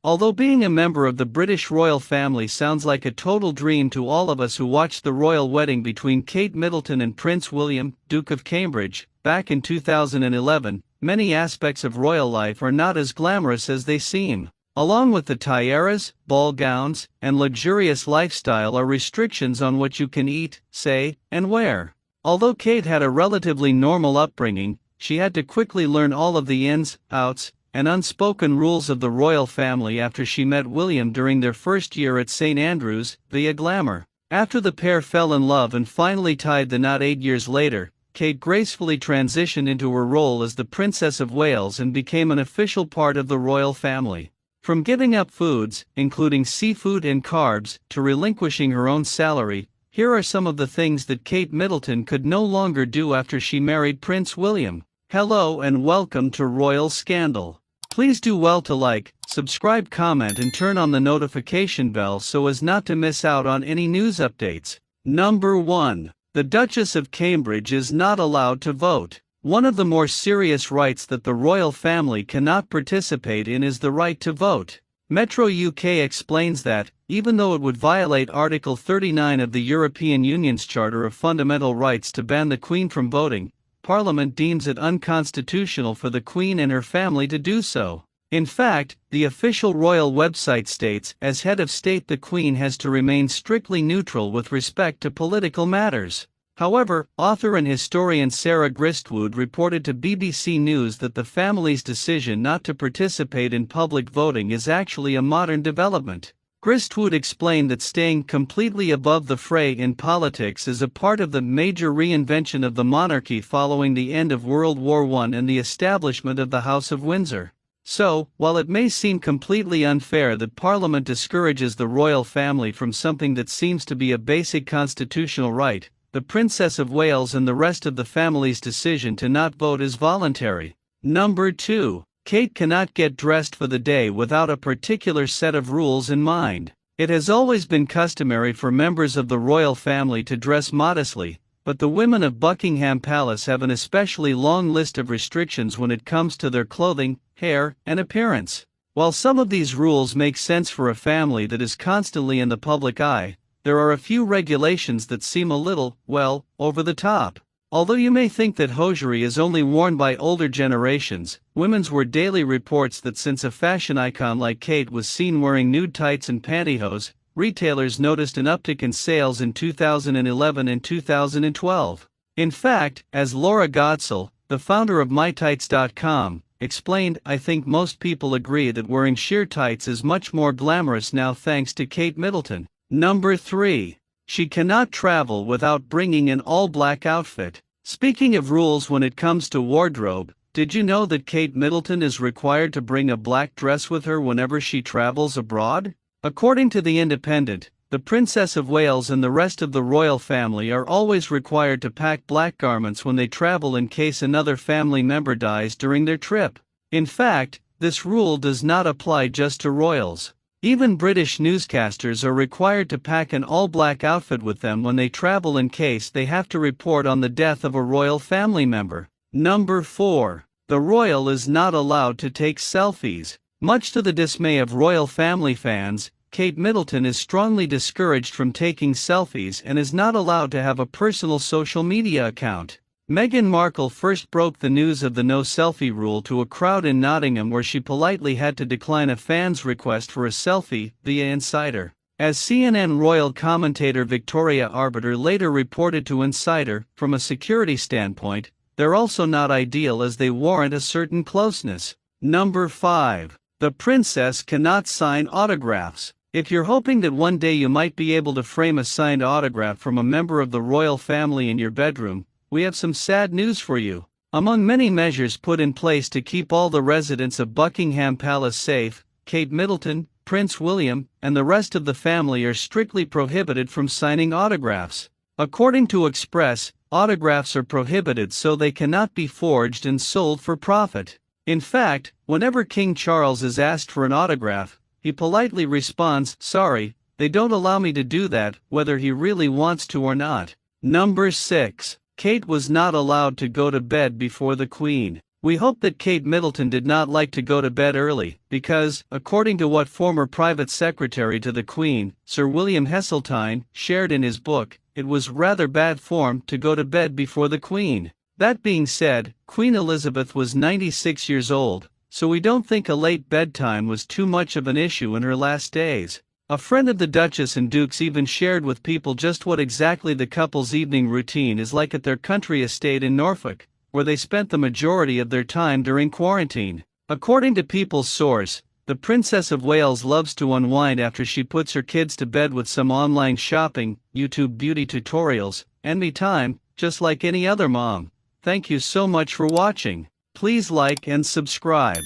Although being a member of the British royal family sounds like a total dream to all of us who watched the royal wedding between Kate Middleton and Prince William, Duke of Cambridge, back in 2011, many aspects of royal life are not as glamorous as they seem. Along with the tiaras, ball gowns, and luxurious lifestyle are restrictions on what you can eat, say, and wear. Although Kate had a relatively normal upbringing, she had to quickly learn all of the ins, outs, and unspoken rules of the royal family after she met William during their first year at St. Andrews, via Glamour. After the pair fell in love and finally tied the knot 8 years later, Kate gracefully transitioned into her role as the Princess of Wales and became an official part of the royal family. From giving up foods, including seafood and carbs, to relinquishing her own salary, here are some of the things that Kate Middleton could no longer do after she married Prince William. Hello and welcome to Royal Scandal. Please do well to like, subscribe, comment and turn on the notification bell so as not to miss out on any news updates. Number 1. The Duchess of Cambridge is not allowed to vote. One of the more serious rights that the royal family cannot participate in is the right to vote. Metro UK explains that, even though it would violate Article 39 of the European Union's Charter of Fundamental Rights to ban the Queen from voting, Parliament deems it unconstitutional for the Queen and her family to do so. In fact, the official royal website states, as head of state the Queen has to remain strictly neutral with respect to political matters. However, author and historian Sarah Gristwood reported to BBC News that the family's decision not to participate in public voting is actually a modern development. Gristwood explained that staying completely above the fray in politics is a part of the major reinvention of the monarchy following the end of World War I and the establishment of the House of Windsor. So, while it may seem completely unfair that Parliament discourages the royal family from something that seems to be a basic constitutional right, the Princess of Wales and the rest of the family's decision to not vote is voluntary. Number 2. Kate cannot get dressed for the day without a particular set of rules in mind. It has always been customary for members of the royal family to dress modestly, but the women of Buckingham Palace have an especially long list of restrictions when it comes to their clothing, hair, and appearance. While some of these rules make sense for a family that is constantly in the public eye, there are a few regulations that seem a little, well, over the top. Although you may think that hosiery is only worn by older generations, Women's Wear Daily reports that since a fashion icon like Kate was seen wearing nude tights and pantyhose, retailers noticed an uptick in sales in 2011 and 2012. In fact, as Laura Godsell, the founder of MyTights.com, explained, I think most people agree that wearing sheer tights is much more glamorous now thanks to Kate Middleton. Number 3. She cannot travel without bringing an all-black outfit. Speaking of rules when it comes to wardrobe, did you know that Kate Middleton is required to bring a black dress with her whenever she travels abroad? According to The Independent, the Princess of Wales and the rest of the royal family are always required to pack black garments when they travel in case another family member dies during their trip. In fact, this rule does not apply just to royals. Even British newscasters are required to pack an all-black outfit with them when they travel in case they have to report on the death of a royal family member. Number 4. The royal is not allowed to take selfies. Much to the dismay of royal family fans, Kate Middleton is strongly discouraged from taking selfies and is not allowed to have a personal social media account. Meghan Markle first broke the news of the no selfie rule to a crowd in Nottingham where she politely had to decline a fan's request for a selfie, via Insider. As CNN royal commentator Victoria Arbiter later reported to Insider, from a security standpoint, they're also not ideal as they warrant a certain closeness. Number 5. The princess cannot sign autographs. If you're hoping that one day you might be able to frame a signed autograph from a member of the royal family in your bedroom, we have some sad news for you. Among many measures put in place to keep all the residents of Buckingham Palace safe, Kate Middleton, Prince William, and the rest of the family are strictly prohibited from signing autographs. According to Express, autographs are prohibited so they cannot be forged and sold for profit. In fact, whenever King Charles is asked for an autograph, he politely responds, "Sorry, they don't allow me to do that," whether he really wants to or not. Number 6. Kate was not allowed to go to bed before the Queen. We hope that Kate Middleton did not like to go to bed early, because, according to what former private secretary to the Queen, Sir William Heseltine, shared in his book, it was rather bad form to go to bed before the Queen. That being said, Queen Elizabeth was 96 years old, so we don't think a late bedtime was too much of an issue in her last days. A friend of the Duchess and Dukes even shared with people just what exactly the couple's evening routine is like at their country estate in Norfolk, where they spent the majority of their time during quarantine. According to People's Source, the Princess of Wales loves to unwind after she puts her kids to bed with some online shopping, YouTube beauty tutorials, and me time, just like any other mom. Thank you so much for watching. Please like and subscribe.